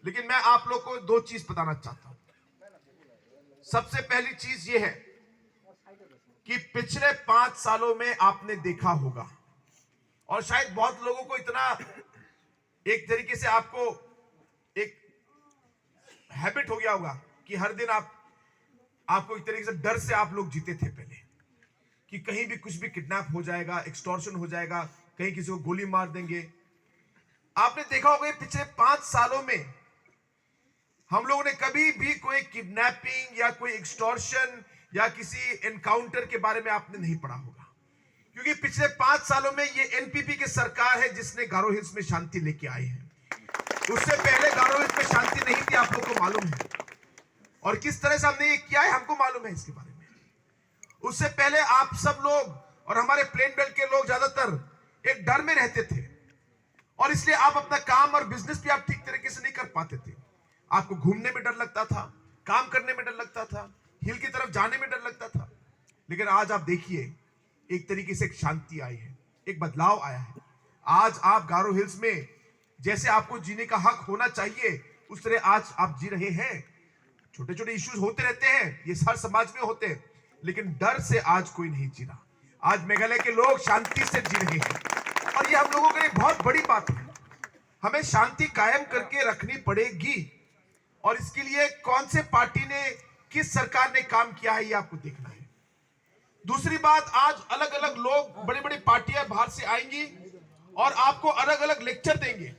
लेकिन मैं आप लोग को दो चीज बताना चाहता हूं। सबसे पहली चीज यह है कि पिछले 5 सालों में आपने देखा होगा, और शायद बहुत लोगों को इतना एक तरीके से आपको एक हैबिट हो गया होगा कि हर दिन आपको एक तरीके से डर से आप लोग जीते थे पहले, कि कहीं भी कुछ भी किडनैप हो जाएगा, एक्सटॉर्शन हो जाएगा, कहीं किसी को गोली मार देंगे। आपने देखा होगा पिछले 5 सालों में हम लोगों ने कभी भी कोई किडनैपिंग या कोई एक्सटॉर्शन या किसी एनकाउंटर के बारे में आपने नहीं पढ़ा होगा, क्योंकि पिछले 5 सालों में ये एनपीपी की सरकार है जिसने गारो हिल्स में शांति लेके आई है। उससे पहले गारो हिल्स में शांति नहीं थी, आप लोग को मालूम है, और किस तरह से हमने ये किया है हमको मालूम है इसके बारे में। उससे पहले आप सब लोग और हमारे प्लेन बेल्ट के लोग ज्यादातर एक डर में रहते थे, और इसलिए आप अपना काम और बिजनेस भी आप ठीक तरीके से नहीं कर पाते थे। आपको घूमने में डर लगता था, काम करने में डर लगता था, हिल की तरफ जाने में डर लगता था। लेकिन आज आप देखिए एक तरीके से एक शांति आई है, एक बदलाव आया है। आज आप गारो हिल्स में जैसे आपको जीने का हक होना चाहिए उस तरह आज आप जी रहे हैं। छोटे छोटे इश्यूज होते रहते हैं, ये हर समाज में होते हैं, लेकिन डर से आज कोई नहीं जी रहा। आज मेघालय के लोग शांति से जी रहे हैं, और ये हम लोगों के लिए बहुत बड़ी बात है। हमें शांति कायम करके रखनी पड़ेगी, और इसके लिए कौन से पार्टी ने, किस सरकार ने काम किया है ये आपको देखना है। दूसरी बात, आज अलग अलग लोग, बड़ी बड़ी पार्टियां बाहर से आएंगी और आपको अलग अलग लेक्चर देंगे,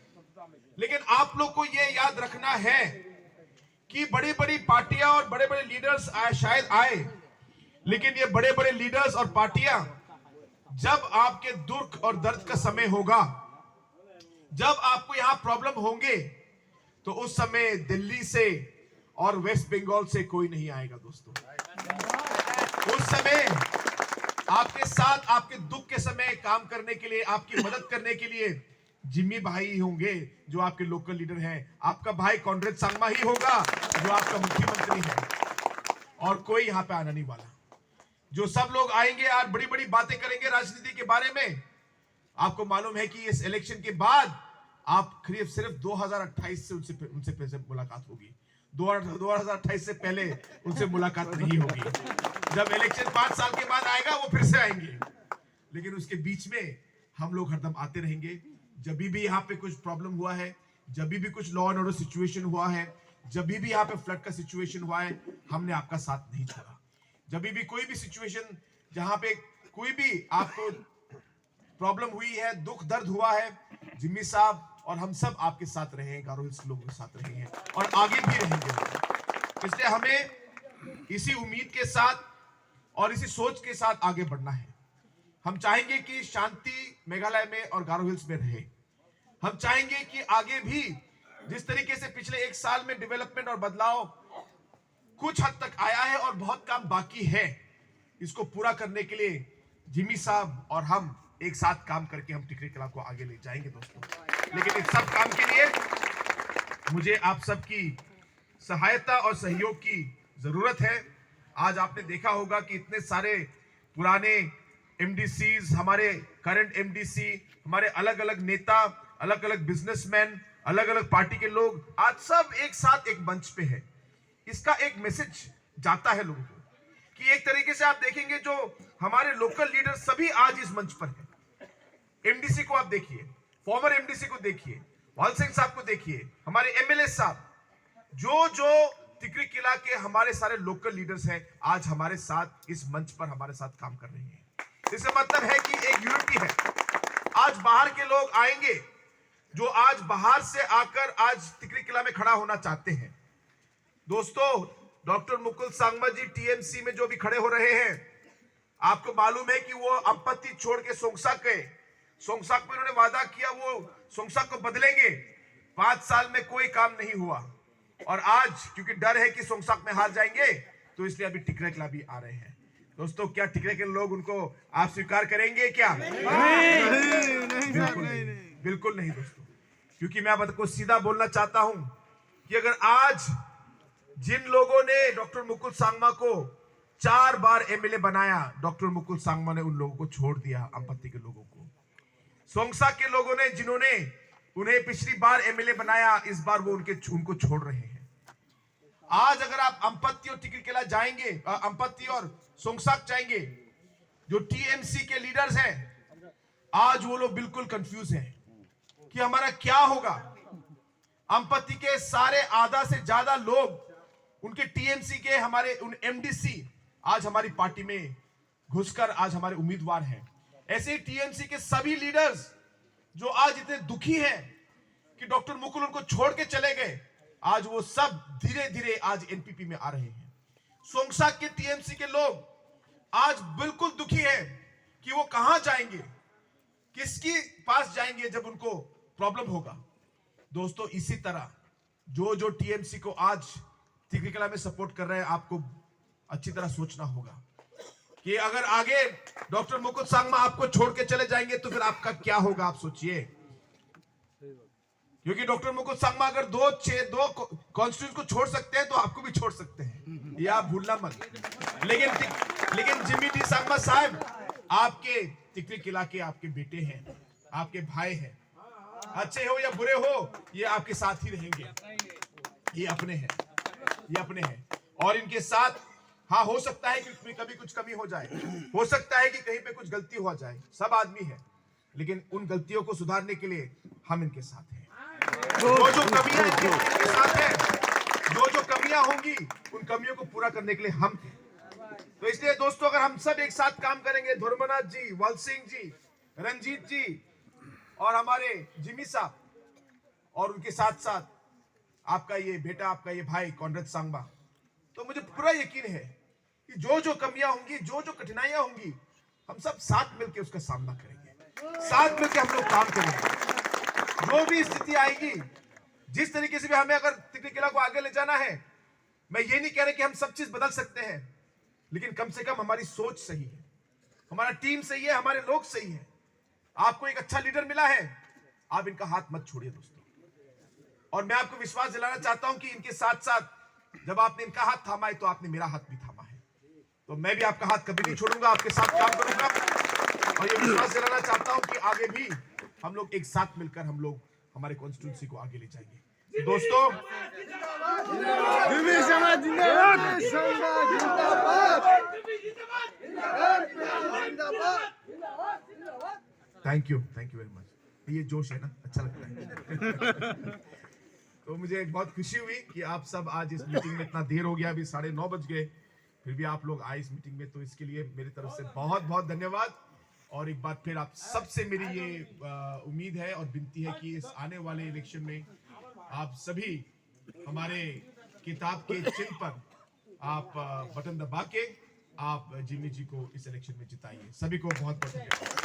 लेकिन आप लोग को यह याद रखना है कि बड़ी बड़ी पार्टियां और बड़े बड़े लीडर्स शायद आए, लेकिन ये बड़े बड़े लीडर्स और पार्टियां जब आपके दुख और दर्द का समय होगा, जब आपको यहां प्रॉब्लम होंगे, तो उस समय दिल्ली से और वेस्ट बंगाल से कोई नहीं आएगा दोस्तों। उस समय आपके साथ आपके दुख के समय काम करने के लिए, आपकी मदद करने के लिए जिम्मी भाई ही होंगे जो आपके लोकल लीडर हैं। आपका भाई कॉन्ड्रेड सांगमा ही होगा जो आपका मुख्यमंत्री है, और कोई यहां पे आना नहीं वाला। जो सब लोग आएंगे आज बड़ी बड़ी बातें करेंगे राजनीति के बारे में। आपको मालूम है कि इस इलेक्शन के बाद आप सिर्फ 2028 से उनसे मुलाकात होगी। 2028 से पहले उनसे मुलाकात नहीं होगी। जब इलेक्शन 5 साल के बाद आएगा वो फिर से आएंगे, लेकिन उसके बीच में हम लोग हरदम आते रहेंगे। जब भी यहाँ पे कुछ प्रॉब्लम हुआ है, जब भी कुछ लॉ एंड ऑर्डर सिचुएशन हुआ है, जब भी यहाँ पे फ्लड का सिचुएशन हुआ है, हमने आपका साथ नहीं छोड़ा। जब भी कोई भी सिचुएशन, जहां पे कोई भी आपको प्रॉब्लम हुई है, दुख दर्द हुआ है, जिम्मी साहब और हम सब आपके साथ रहे हैं, गारो हिल्स लोगों के साथ रहे हैं और आगे भी रहेंगे। इसलिए हमें इसी उम्मीद के साथ और इसी सोच के साथ आगे बढ़ना है। हम चाहेंगे कि शांति मेघालय में और गारो हिल्स में रहे। हम चाहेंगे कि आगे भी जिस तरीके से पिछले 1 साल में डेवलपमेंट और बदलाव कुछ हद तक आया है और बहुत काम बाकी है, इसको पूरा करने के लिए जिम्मी साहब और हम एक साथ काम करके हम टिकरी कला को आगे ले जाएंगे दोस्तों। लेकिन इस सब काम के लिए मुझे आप सबकी सहायता और सहयोग की जरूरत है। आज आपने देखा होगा कि इतने सारे पुराने एमडीसीज, हमारे करंट एमडीसी, हमारे अलग अलग नेता, अलग अलग बिजनेसमैन, अलग अलग पार्टी के लोग आज सब एक साथ एक मंच पे है। इसका एक मैसेज जाता है लोगों को कि एक तरीके से आप देखेंगे जो हमारे लोकल लीडर सभी आज इस मंच पर है। एमडीसी को आप देखिए, फॉर्मर एमडीसी को देखिए, वाल सिंह साहब को देखिए, हमारे एमएलए साहब, जो टिकरी किला के हमारे सारे लोकल लीडर्स हैं, आज हमारे साथ इस मंच पर हमारे साथ काम कर रहे हैं। इसका मतलब है कि एक यूनिटी है। आज बाहर के लोग आएंगे जो आज बाहर से आकर आज टिकरी किला में खड़ा होना चाहते हैं। दोस्तों, डॉक्टर मुकुल सांगमा जी टीएमसी में जो भी खड़े हो रहे हैं, आपको मालूम है कि वो अंपत्ति छोड़ के सोंगसाक में उन्होंने वादा किया, वो सोंगसाक को बदलेंगे। 5 साल में कोई काम नहीं हुआ, और आज क्योंकि डर है कि सोंगसाक में हार जाएंगे, तो इसलिए अभी टिकरे किला भी आ रहे हैं। दोस्तों, क्या टिकरे के लोग उनको आप स्वीकार करेंगे क्या? बिल्कुल नहीं दोस्तों, क्योंकि मैं आपको सीधा बोलना चाहता हूं कि अगर आज जिन लोगों ने डॉक्टर मुकुल सांगमा को 4 बार एमएलए बनाया, डॉक्टर मुकुल सांगमा ने उन लोगों को छोड़ दिया, अंपत्ति के लोगों को। सोंगसा के लोगों ने, जिन्होंने उन्हें पिछली बार एमएलए बनाया, इस बार वो उनको छोड़ रहे हैं। आज अगर आप अंपत्ति और टिकरीकेला जाएंगे, अंपत्ति और सोंगसाक जाएंगे, जो टीएमसी के लीडर्स हैं, आज वो लोग बिल्कुल कंफ्यूज हैं कि हमारा क्या होगा। अंपत्ति के सारे आधा से ज्यादा लोग उनके टीएमसी के हमारे उन एमडीसी आज हमारी पार्टी में घुसकर आज हमारे उम्मीदवार हैं। ऐसे ही टीएमसी के सभी लीडर्स जो आज इतने दुखी हैं कि डॉक्टर मुकुल उनको छोड़ के चले गए, आज वो सब धीरे धीरे आज एनपीपी में आ रहे हैं। सोंगसाक के टीएमसी के लोग आज बिल्कुल दुखी हैं कि वो कहां जाएंगे, किसके पास जाएंगे जब उनको प्रॉब्लम होगा। दोस्तों, इसी तरह जो टीएमसी को आज टिकरीकेला में सपोर्ट कर रहे हैं, आपको अच्छी तरह सोचना होगा कि अगर आगे डॉक्टर मुकुल सांगमा आपको छोड़ के चले जाएंगे तो फिर आपका क्या होगा, आप सोचिए। क्योंकि डॉक्टर मुकुल सांगमा अगर दो कॉन्स्टिट्यूंसी को छोड़ सकते हैं तो आपको भी छोड़ सकते हैं, ये आप भूलना मत। लेकिन जिम्मी डी सांगमा साहब आपके टिकरीकेला के आपके बेटे हैं, आपके भाई हैं, अच्छे हो या बुरे हो ये आपके साथ ही रहेंगे। ये अपने हैं और इनके साथ हाँ, हो सकता है कि कभी कुछ कमी हो जाए, हो सकता है कि कहीं पे कुछ गलती हो जाए, सब आदमी है, लेकिन उन गलतियों को सुधारने के लिए हम इनके साथ हैं। जो कमियां इनके साथ है, जो कमियां होंगी उन कमियों को पूरा करने के लिए हम थे। तो इसलिए दोस्तों, अगर हम सब एक साथ काम करेंगे, धर्मनाथ जी, वल सिंह जी, रंजीत जी और हमारे जिमी साहब और उनके साथ साथ आपका ये बेटा, आपका ये भाई कॉनरेड सांगमा, तो मुझे पूरा यकीन है कि जो कमियां होंगी, जो कठिनाइयां होंगी, हम सब साथ मिलकर उसका सामना करेंगे, साथ मिलकर हम लोग काम करेंगे। जो भी स्थिति आएगी, जिस तरीके से भी हमें अगर टिकरीकेला को आगे ले जाना है, मैं ये नहीं कह रहा कि हम सब चीज बदल सकते हैं, लेकिन कम से कम हमारी सोच सही है, हमारा टीम सही है, हमारे लोग सही है। आपको एक अच्छा लीडर मिला है, आप इनका हाथ मत छोड़िए दोस्तों। और मैं आपको विश्वास दिलाना चाहता हूं कि इनके साथ साथ जब आपने इनका हाथ थामा है तो आपने मेरा हाथ भी थामा है, तो मैं भी आपका हाथ कभी नहीं छोड़ूंगा, आपके साथ काम करूंगा। और ये विश्वास दिलाना चाहता हूं कि आगे भी हम लोग एक साथ मिलकर हम लोग हमारे कॉन्स्टिट्यूंसी को आगे ले जाएंगे। दोस्तों, थैंक यू वेरी मच। ये जोश है ना, अच्छा लगता है। तो मुझे बहुत खुशी हुई कि आप सब आज इस मीटिंग में, इतना देर हो गया, अभी 9:30 बज गए, फिर भी आप लोग आए इस मीटिंग में, तो इसके लिए मेरी तरफ से बहुत बहुत धन्यवाद। और एक बार फिर आप सबसे मेरी ये उम्मीद है और विनती है कि इस आने वाले इलेक्शन में आप सभी हमारे किताब के चिन्ह पर आप बटन दबा के आप जिमी जी को इस इलेक्शन में जिताइए। सभी को बहुत बहुत धन्यवाद।